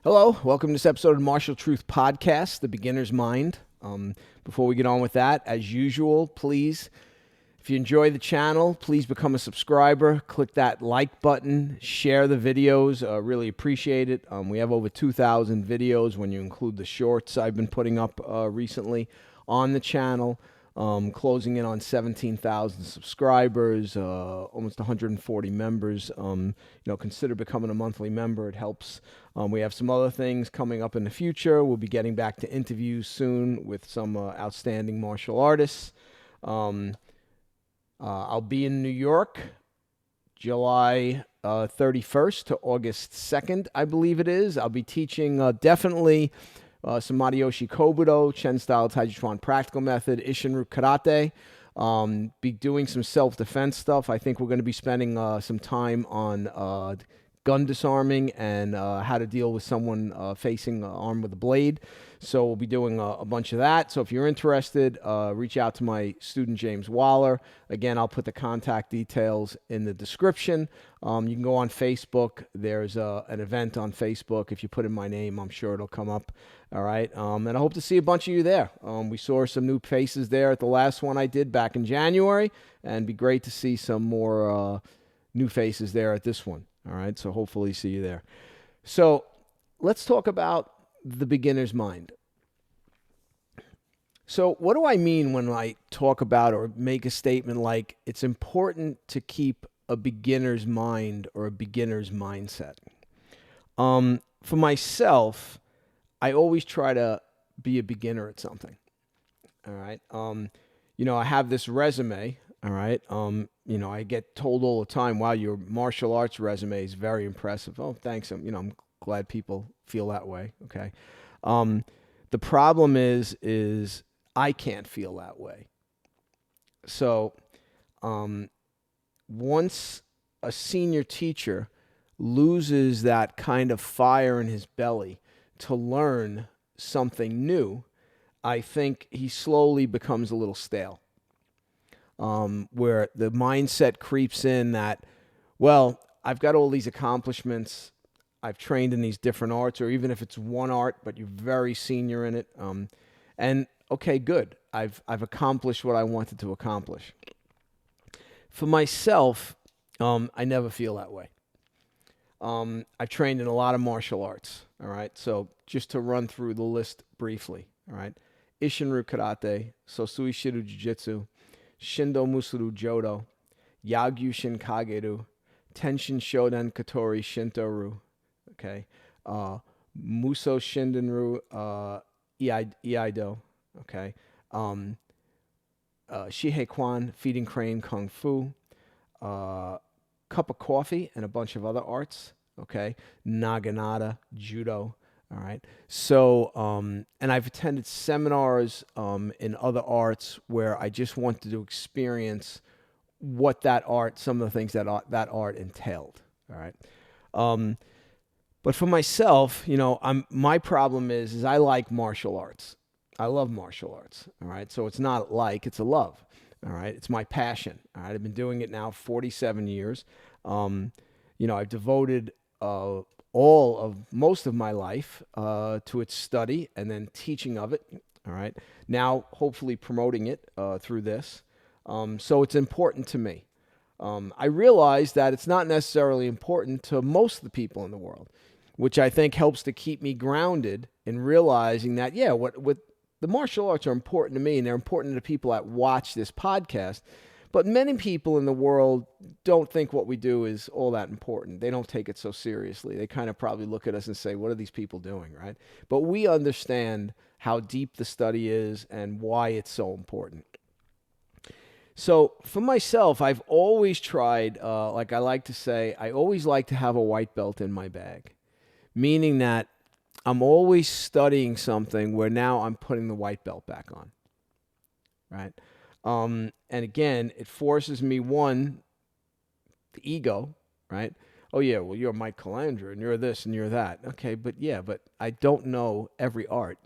Hello, welcome to this episode of Martial Truth Podcast, The Beginner's Mind. Before we get on with that, as usual, please, if you enjoy the channel, please become a subscriber. Click that like button, share the videos, really appreciate it. We have over 2,000 videos when you include the shorts I've been putting up recently on the channel. Closing in on 17,000 subscribers, almost 140 members. Consider becoming a monthly member. It helps. We have some other things coming up in the future. We'll be getting back to interviews soon with some outstanding martial artists. I'll be in New York, July 31st to August 2nd, I believe it is. I'll be teaching definitely some Mariyoshi Kobudo, Chen style Tai Chi Chuan practical method, Ishinryu karate. Be doing some self-defense stuff. I think we're going to be spending some time on gun disarming and how to deal with someone facing an arm with a blade. So we'll be doing a bunch of that. So if you're interested, reach out to my student, James Waller. Again, I'll put the contact details in the description. You can go on Facebook. There's an event on Facebook. If you put in my name, I'm sure it'll come up. All right. And I hope to see a bunch of you there. We saw some new faces there at the last one I did back in January. And it'd be great to see some more new faces there at this one. All right. So hopefully see you there. So let's talk about the beginner's mind. So what do I mean when I talk about or make a statement like it's important to keep a beginner's mind or a beginner's mindset? For myself, I always try to be a beginner at something. All right. I have this resume. All right. I get told all the time, wow, your martial arts resume is very impressive. Oh, thanks. I'm glad people feel that way. Okay. The problem is I can't feel that way. So, once a senior teacher loses that kind of fire in his belly to learn something new, I think he slowly becomes a little stale. Where the mindset creeps in that, well, I've got all these accomplishments. I've trained in these different arts, or even if it's one art, but you're very senior in it. And okay, good. I've accomplished what I wanted to accomplish. For myself, I never feel that way. I've trained in a lot of martial arts. All right. So just to run through the list briefly. All right. Ishinryu karate, Sosui Shiru jiu-jitsu, Shindo Musuru Jodo, Yagyu Shin Kageru, Tenshin Shoden Katori Shinto-ryu, okay, Muso Shindenru Iaido, okay, Shihei Kwan, Feeding Crane Kung Fu, Cup of Coffee, and a bunch of other arts, okay, Naginata, Judo. All right. So, and I've attended seminars in other arts where I just wanted to experience what that art, some of the things that art entailed. All right. But for myself, my problem is I like martial arts. I love martial arts. All right. So it's not like, it's a love. All right. It's my passion. All right. I've been doing it now 47 years. I've devoted most of my life to its study and then teaching of it. All right. Now, hopefully promoting it through this. So it's important to me. I realize that it's not necessarily important to most of the people in the world, which I think helps to keep me grounded in realizing that, what the martial arts are important to me and they're important to the people that watch this podcast. But many people in the world don't think what we do is all that important. They don't take it so seriously. They kind of probably look at us and say, what are these people doing, right? But we understand how deep the study is and why it's so important. So for myself, I've always tried, like I like to say, I always like to have a white belt in my bag, meaning that I'm always studying something where now I'm putting the white belt back on, right? And again, it forces me, one, the ego, right? Oh, yeah, well, you're Mike Calandra, and you're this, and you're that. Okay, but I don't know every art.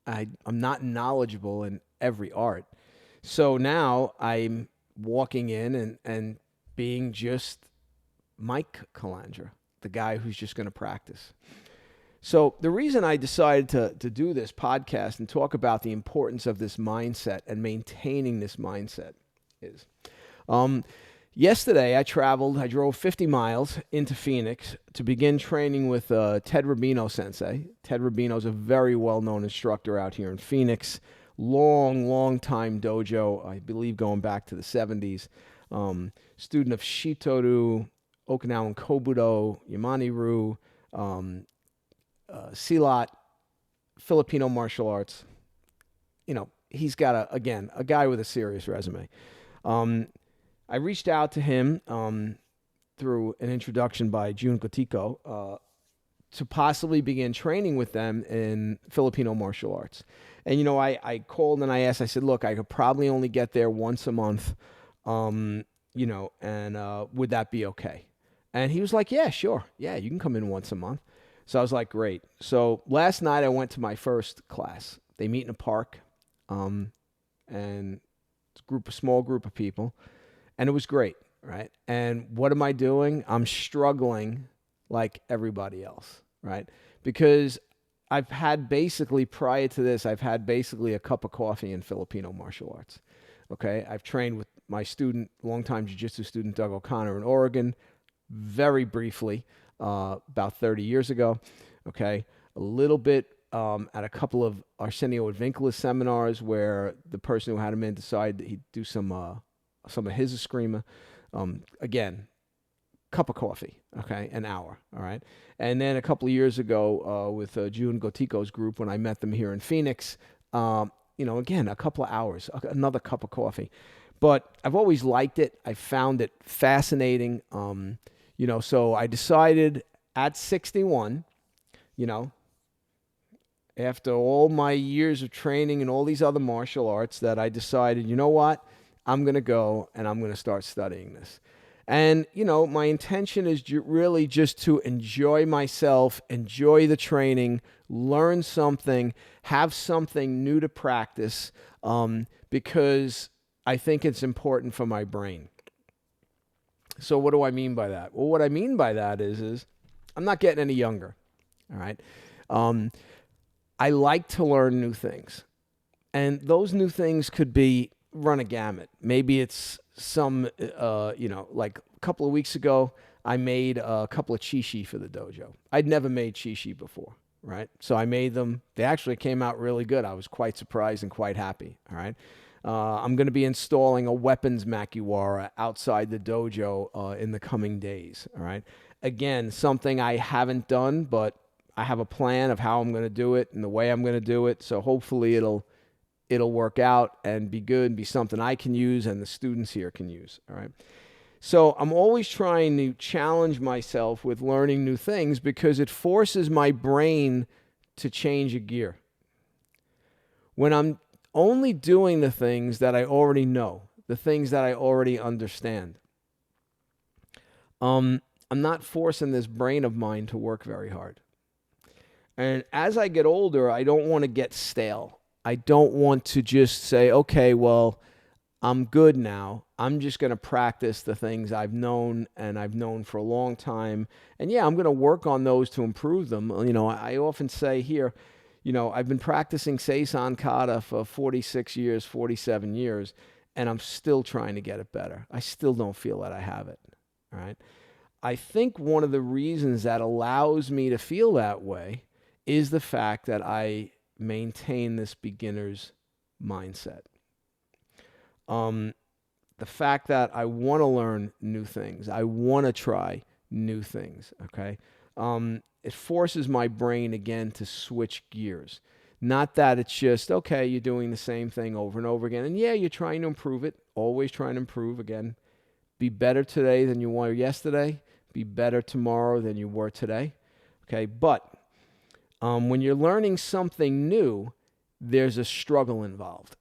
I'm not knowledgeable in every art. So now I'm walking in and being just Mike Calandra, the guy who's just going to practice. So the reason I decided to do this podcast and talk about the importance of this mindset and maintaining this mindset is, um, yesterday I drove 50 miles into Phoenix to begin training with Ted Rabino sensei. Ted Rabino is a very well-known instructor out here in Phoenix. Long time dojo, I believe going back to the 70s. Student of Shitoru, Okinawan Kobudo, Yamani-Ryu, Silat, Filipino Martial Arts. He's got a guy with a serious resume. I reached out to him through an introduction by Jun Gotiko to possibly begin training with them in Filipino martial arts. And, I called and I asked, I said, look, I could probably only get there once a month, and would that be okay? And he was like, yeah, sure. Yeah, you can come in once a month. So I was like, great. So last night I went to my first class. They meet in a park, and it's a small group of people, and it was great, right? And what am I doing? I'm struggling like everybody else, right? Because prior to this, I've had basically a cup of coffee in Filipino martial arts. Okay, I've trained with my longtime jiu-jitsu student, Doug O'Connor in Oregon, very briefly, about 30 years ago. Okay, a little bit at a couple of Arsenio Advincula's seminars where the person who had him in decided that he'd do some of his eskrima. Again, cup of coffee, okay, an hour, all right? And then a couple of years ago with Jun Gotiko's group, when I met them here in Phoenix, again, a couple of hours, another cup of coffee. But I've always liked it. I found it fascinating. So I decided at 61, after all my years of training and all these other martial arts, that I decided, you know what? I'm going to go and I'm going to start studying this. And, my intention is really just to enjoy myself, enjoy the training, learn something, have something new to practice, because I think it's important for my brain. So what do I mean by that? Well, what I mean by that is I'm not getting any younger, all right? I like to learn new things. And those new things could run a gamut. Maybe it's some, like a couple of weeks ago, I made a couple of chishi for the dojo. I'd never made chishi before, right? So I made them. They actually came out really good. I was quite surprised and quite happy, all right? I'm going to be installing a weapons makiwara outside the dojo in the coming days, all right? Again, something I haven't done, but I have a plan of how I'm going to do it and the way I'm going to do it. So hopefully it'll work out and be good and be something I can use and the students here can use, all right? So I'm always trying to challenge myself with learning new things because it forces my brain to change a gear. When I'm only doing the things that I already know, the things that I already understand, I'm not forcing this brain of mine to work very hard. And as I get older, I don't want to get stale. I don't want to just say, okay, well, I'm good now. I'm just going to practice the things I've known and I've known for a long time. And yeah, I'm going to work on those to improve them. I often say here, I've been practicing Seisan Kata for 46 years, 47 years, and I'm still trying to get it better. I still don't feel that I have it, all right? I think one of the reasons that allows me to feel that way is the fact that I maintain this beginner's mindset. The fact that I want to learn new things. I want to try new things, okay? It forces my brain, again, to switch gears. Not that it's just, okay, you're doing the same thing over and over again. And yeah, you're trying to improve it, always trying to improve. Again, be better today than you were yesterday. Be better tomorrow than you were today, okay? But when you're learning something new, there's a struggle involved.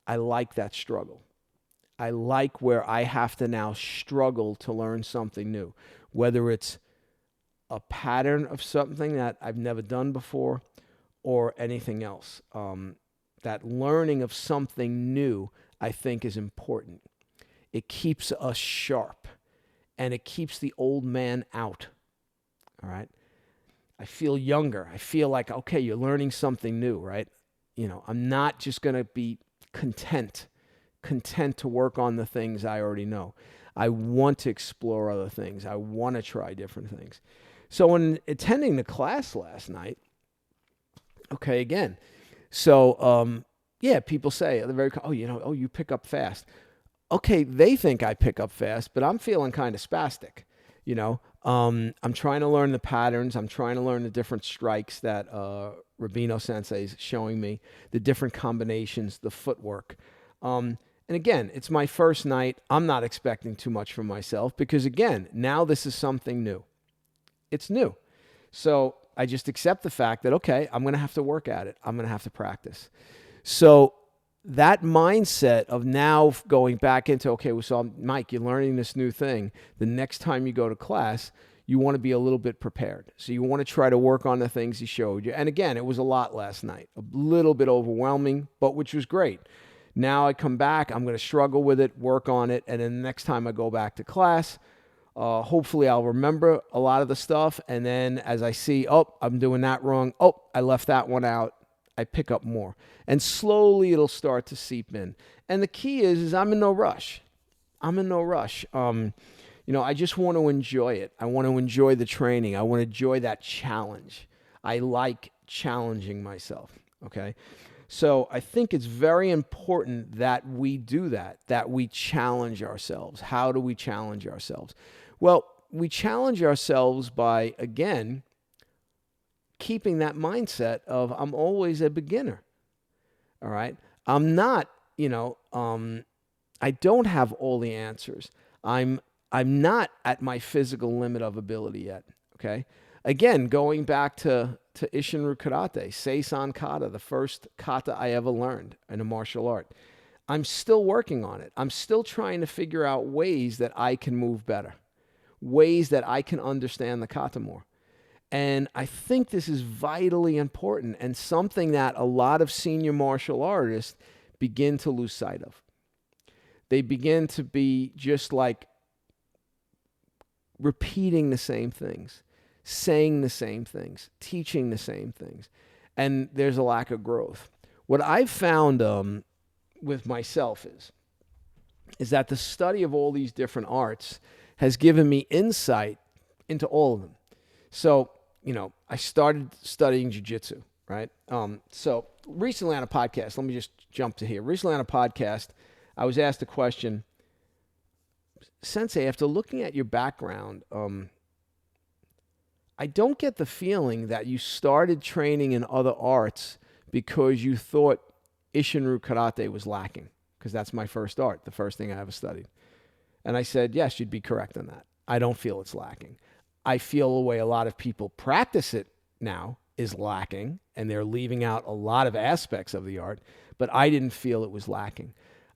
I like that struggle. I like where I have to now struggle to learn something new, whether it's a pattern of something that I've never done before or anything else. That learning of something new, I think, is important. It keeps us sharp, and it keeps the old man out, all right? I feel younger. I feel like, okay, you're learning something new, right? I'm not just going to be content to work on the things I already know. I want to explore other things. I want to try different things. So when attending the class last night, okay, again, so yeah, people say they're very, you pick up fast. Okay, they think I pick up fast, but I'm feeling kind of spastic. I'm trying to learn the patterns. I'm trying to learn the different strikes that Rabino Sensei is showing me, the different combinations, the footwork. And again, it's my first night. I'm not expecting too much from myself because, again, now this is something new. It's new. So I just accept the fact that, okay, I'm going to have to work at it. I'm going to have to practice. So that mindset of now going back into, okay, well, so Mike, you're learning this new thing. The next time you go to class, you want to be a little bit prepared. So you want to try to work on the things he showed you. And again, it was a lot last night, a little bit overwhelming, but which was great. Now I come back, I'm going to struggle with it, work on it. And then the next time I go back to class, hopefully I'll remember a lot of the stuff. And then as I see, I'm doing that wrong. I left that one out. I pick up more. And slowly it'll start to seep in. And the key is I'm in no rush. I just want to enjoy it. I want to enjoy the training. I want to enjoy that challenge. I like challenging myself, okay? So I think it's very important that we do that we challenge ourselves. How do we challenge ourselves? Well, we challenge ourselves by, again, keeping that mindset of I'm always a beginner, all right? I'm not, I don't have all the answers. I'm not at my physical limit of ability yet, okay? Again, going back to Ishinru Karate, Seisan Kata, the first kata I ever learned in a martial art. I'm still working on it. I'm still trying to figure out ways that I can move better, ways that I can understand the kata more. And I think this is vitally important and something that a lot of senior martial artists begin to lose sight of. They begin to be just like repeating the same things, saying the same things, teaching the same things. And there's a lack of growth. What I've found with myself is that the study of all these different arts has given me insight into all of them. So, I started studying jiu-jitsu, right? So recently on a podcast, let me just jump to here. Recently on a podcast, I was asked a question, Sensei, after looking at your background, I don't get the feeling that you started training in other arts because you thought Ishinru Karate was lacking, because that's my first art, the first thing I ever studied. And I said, yes, you'd be correct on that. I don't feel it's lacking. I feel the way a lot of people practice it now is lacking, and they're leaving out a lot of aspects of the art, but I didn't feel it was lacking.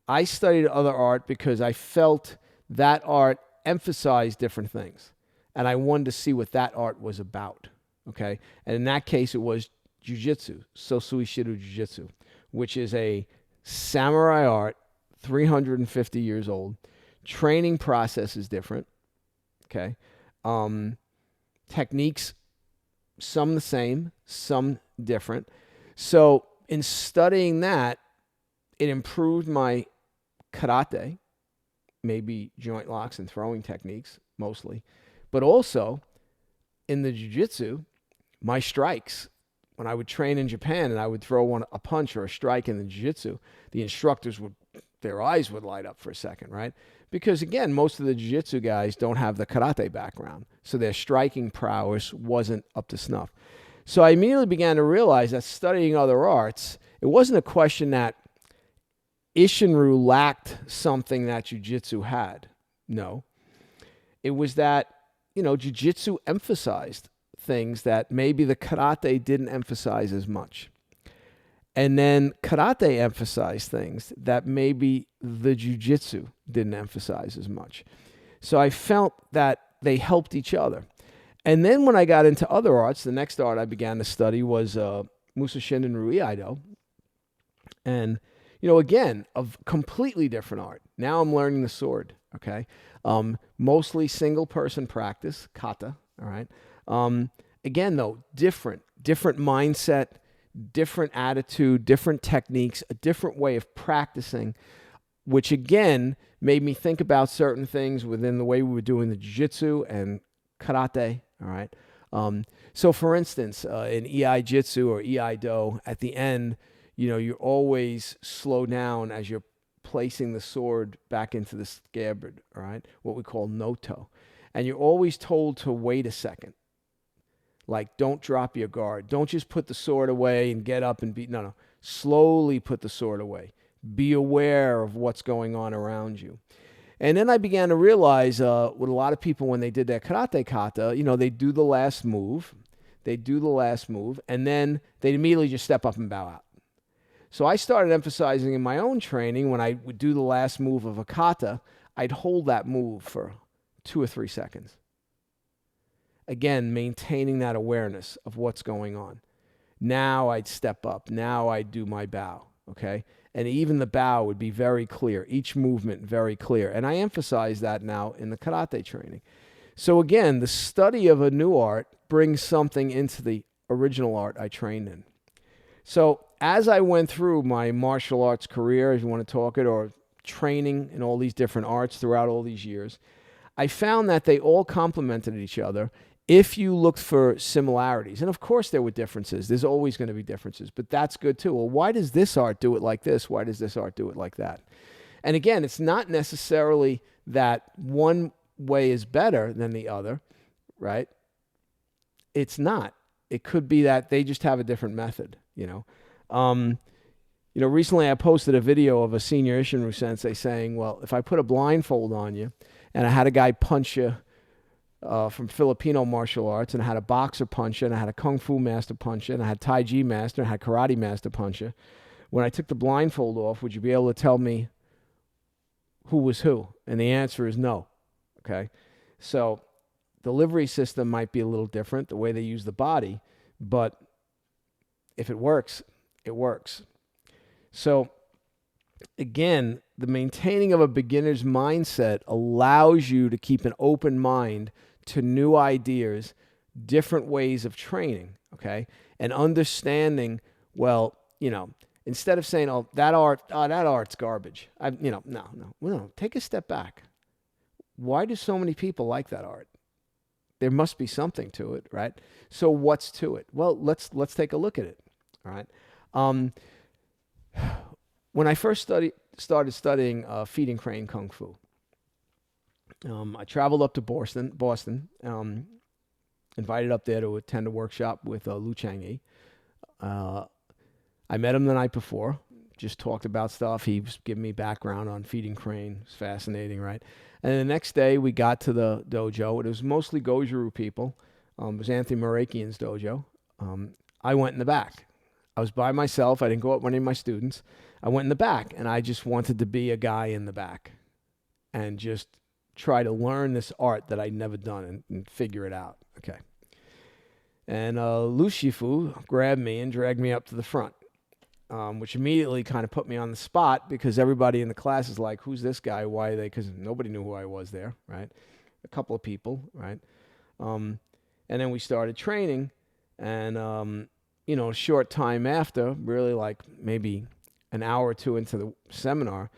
I studied other art because I felt that art emphasized different things, and I wanted to see what that art was about, okay? And in that case, it was jiu-jitsu, Sosui Shiru Jiu-Jitsu, which is a samurai art, 350 years old. Training process is different, okay? Techniques, some the same, some different. So in studying that, it improved my karate, maybe joint locks and throwing techniques mostly, but also in the jiu-jitsu, my strikes. When I would train in Japan and I would throw a punch or a strike in the jiu-jitsu, the instructors their eyes would light up for a second, right? Because again, most of the jiu-jitsu guys don't have the karate background, so their striking prowess wasn't up to snuff. So I immediately began to realize that studying other arts, it wasn't a question that Ishinru lacked something that jiu-jitsu had. No. It was that, jiu-jitsu emphasized things that maybe the karate didn't emphasize as much. And then karate emphasized things that maybe the jiu-jitsu didn't emphasize as much. So I felt that they helped each other. And then when I got into other arts, the next art I began to study was Muso Shinden Rui-Aido. And, again, a completely different art. Now I'm learning the sword, okay? Mostly single-person practice, kata, all right? Again, though, different mindset, different attitude, different techniques, a different way of practicing, which again made me think about certain things within the way we were doing the jiu-jitsu and karate. All right. So for instance, in EI Jitsu or EI Do, at the end, you always slow down as you're placing the sword back into the scabbard, all right? What we call noto. And you're always told to wait a second. Like, don't drop your guard. Don't just put the sword away and get up and no. Slowly put the sword away. Be aware of what's going on around you. And then I began to realize with a lot of people when they did their karate kata, they do the last move. And then they'd immediately just step up and bow out. So I started emphasizing in my own training, when I would do the last move of a kata, I'd hold that move for 2 or 3 seconds. Again, maintaining that awareness of what's going on. Now I'd step up. Now I'd do my bow, okay? And even the bow would be very clear, each movement very clear. And I emphasize that now in the karate training. So again, the study of a new art brings something into the original art I trained in. So as I went through my martial arts career, if you want to talk it, or training in all these different arts throughout all these years, I found that they all complemented each other if you looked for similarities. And of course there were differences. There's always going to be differences, but that's good too. Well, why does this art do it like this? Why does this art do it like that? And again, it's not necessarily that one way is better than the other, right? It's not. It could be that they just have a different method, Recently I posted a video of a senior Ishinru sensei saying, well, if I put a blindfold on you and I had a guy punch you from Filipino Martial Arts, and I had a boxer punch you, and I had a Kung Fu master punch you, and I had Tai Chi master, and I had karate master punch you, when I took the blindfold off, would you be able to tell me who was who? And the answer is no, okay? So delivery system might be a little different, the way they use the body, but if it works, it works. So again, the maintaining of a beginner's mindset allows you to keep an open mind to new ideas, different ways of training, okay? And understanding, well, instead of saying, that art's garbage. No, take a step back. Why do so many people like that art? There must be something to it, right? So what's to it? Well, let's take a look at it, all right? When I first started studying feeding crane Kung Fu, I traveled up to Boston, invited up there to attend a workshop with Lu Chang'e. I met him the night before, just talked about stuff. He was giving me background on feeding crane. It was fascinating, right? And then the next day we got to the dojo. It was mostly Goju-Ryu people. It was Anthony Marakian's dojo. I went in the back. I was by myself. I didn't go up with any of my students. I went in the back, and I just wanted to be a guy in the back and just try to learn this art that I'd never done and figure it out. Okay. And Lu Shifu grabbed me and dragged me up to the front, which immediately kind of put me on the spot because everybody in the class is like, who's this guy? Why are they? Because nobody knew who I was there, right? A couple of people, right? And then we started training, and, a short time after, really like maybe an hour or two into the seminar,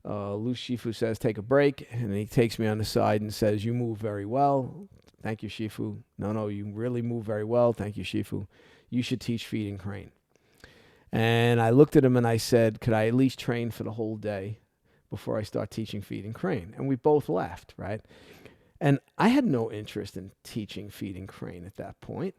Lu Shifu says, take a break, and he takes me on the side and says, you move very well. Thank you, Shifu. No, you really move very well. Thank you, Shifu. You should teach feeding crane. And I looked at him and I said, could I at least train for the whole day before I start teaching feeding crane? And we both laughed, right? And I had no interest in teaching feeding crane at that point,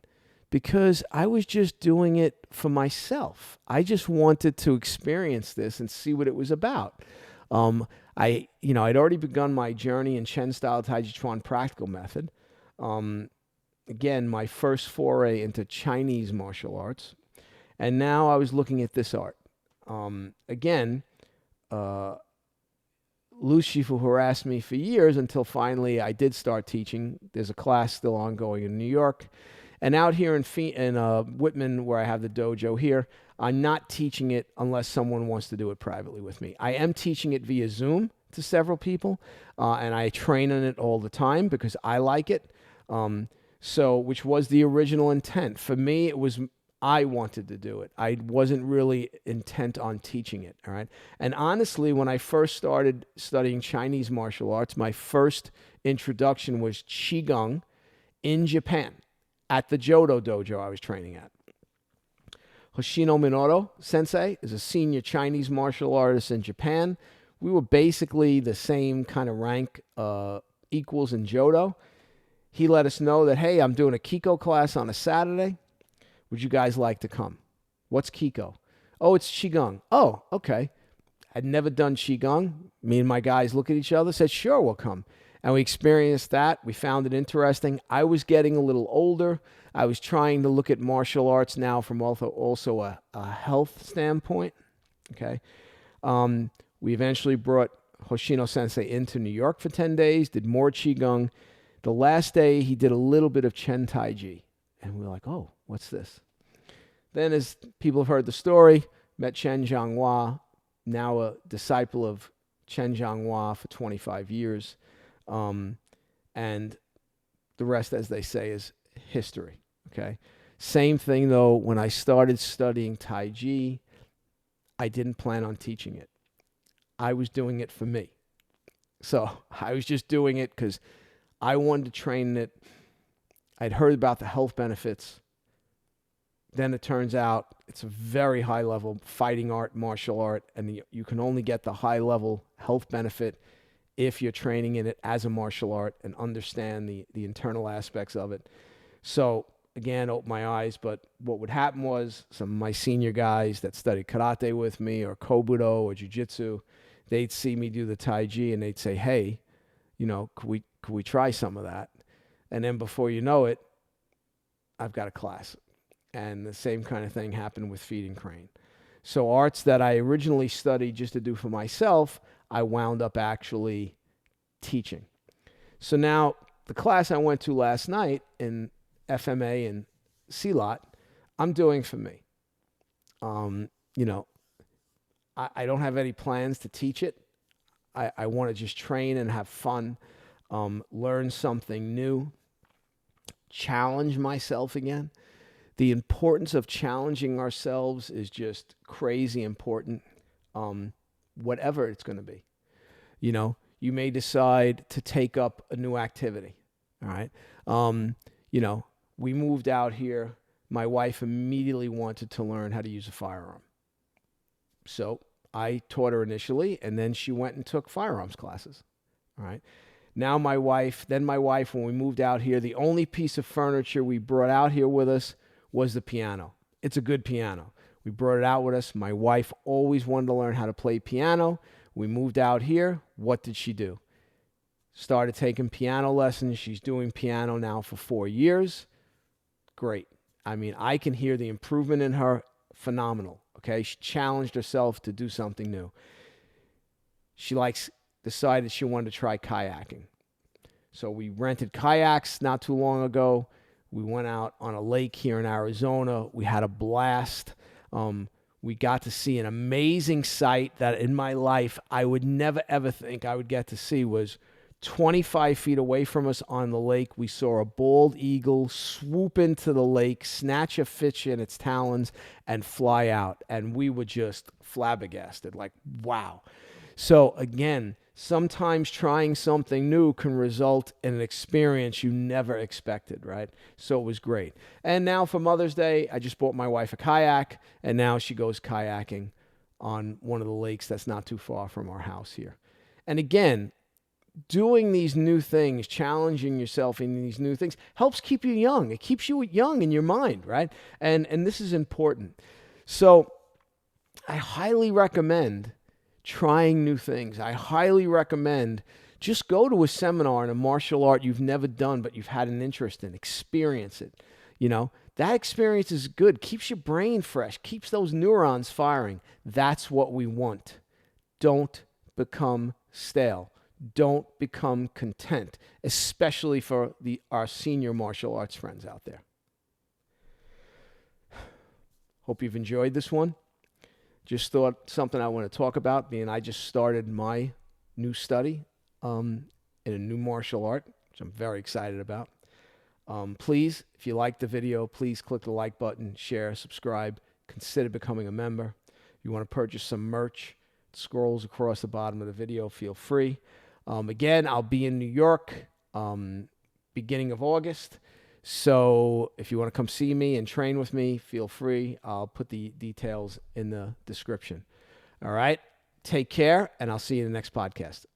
because I was just doing it for myself. I just wanted to experience this and see what it was about. I'd already begun my journey in Chen style Tai Chi Chuan practical method. Again, my first foray into Chinese martial arts. And now I was looking at this art. Lu Shifu harassed me for years until finally I did start teaching. There's a class still ongoing in New York. And out here in Whitman, where I have the dojo here, I'm not teaching it unless someone wants to do it privately with me. I am teaching it via Zoom to several people, and I train on it all the time because I like it. So, which was the original intent. For me, I wanted to do it. I wasn't really intent on teaching it, all right? And honestly, when I first started studying Chinese martial arts, my first introduction was Qigong in Japan at the Jodo dojo I was training at. Hoshino Minoru sensei is a senior Chinese martial artist in Japan. We were basically the same kind of rank, equals in Jodo. He let us know that, hey, I'm doing a Kiko class on a Saturday. Would you guys like to come? What's Kiko? Oh, it's Qigong. Oh, okay. I'd never done Qigong. Me and my guys look at each other, said, sure, we'll come. And we experienced that. We found it interesting. I was getting a little older. I was trying to look at martial arts now from also a health standpoint. Okay. We eventually brought Hoshino Sensei into New York for 10 days, did more Qigong. The last day, he did a little bit of Chen Tai Chi. And we were like, oh, what's this? Then, as people have heard the story, met Chen Zhanghua, now a disciple of Chen Zhanghua for 25 years. And the rest, as they say, is history. Okay. Same thing, though, when I started studying Tai Chi, I didn't plan on teaching it. I was doing it for me. So I was just doing it because I wanted to train it. I'd heard about the health benefits. Then it turns out it's a very high level fighting art, martial art, and you can only get the high level health benefit if you're training in it as a martial art and understand the internal aspects of it. So again, opened my eyes, but what would happen was some of my senior guys that studied karate with me or kobudo or jiu-jitsu, they'd see me do the Tai Chi and they'd say, hey, could we try some of that? And then before you know it, I've got a class. And the same kind of thing happened with feeding crane. So arts that I originally studied just to do for myself, I wound up actually teaching. So now the class I went to last night in FMA and CLOT, I'm doing for me. I don't have any plans to teach it. I want to just train and have fun, learn something new, challenge myself again. The importance of challenging ourselves is just crazy important, whatever it's going to be. You may decide to take up a new activity, all right? We moved out here. My wife immediately wanted to learn how to use a firearm. So I taught her initially, and then she went and took firearms classes, all right? Now my wife, when we moved out here, the only piece of furniture we brought out here with us was the piano. It's a good piano. We brought it out with us. My wife always wanted to learn how to play piano. We moved out here. What did she do? Started taking piano lessons. She's doing piano now for 4 years. Great. I mean, I can hear the improvement in her. Phenomenal. Okay. She challenged herself to do something new. She decided she wanted to try kayaking. So we rented kayaks not too long ago. We went out on a lake here in Arizona. We had a blast. We got to see an amazing sight that in my life I would never, ever think I would get to see. Was 25 feet away from us on the lake. We saw a bald eagle swoop into the lake, snatch a fish in its talons, and fly out. And we were just flabbergasted, like, wow. So again, sometimes trying something new can result in an experience you never expected, right? So it was great. And now for Mother's Day, I just bought my wife a kayak, and now she goes kayaking on one of the lakes that's not too far from our house here. And again, doing these new things, challenging yourself in these new things, helps keep you young. It keeps you young in your mind, right? And this is important. So I highly recommend trying new things. I highly recommend just go to a seminar in a martial art you've never done, but you've had an interest in. Experience it. That experience is good. Keeps your brain fresh. Keeps those neurons firing. That's what we want. Don't become stale. Don't become content, especially for our senior martial arts friends out there. Hope you've enjoyed this one. Just thought something I want to talk about, being I just started my new study in a new martial art, which I'm very excited about. Please, if you like the video, please click the like button, share, subscribe, consider becoming a member. If you want to purchase some merch, it scrolls across the bottom of the video. Feel free. Again, I'll be in New York beginning of August. So if you want to come see me and train with me, feel free. I'll put the details in the description. All right. Take care, and I'll see you in the next podcast.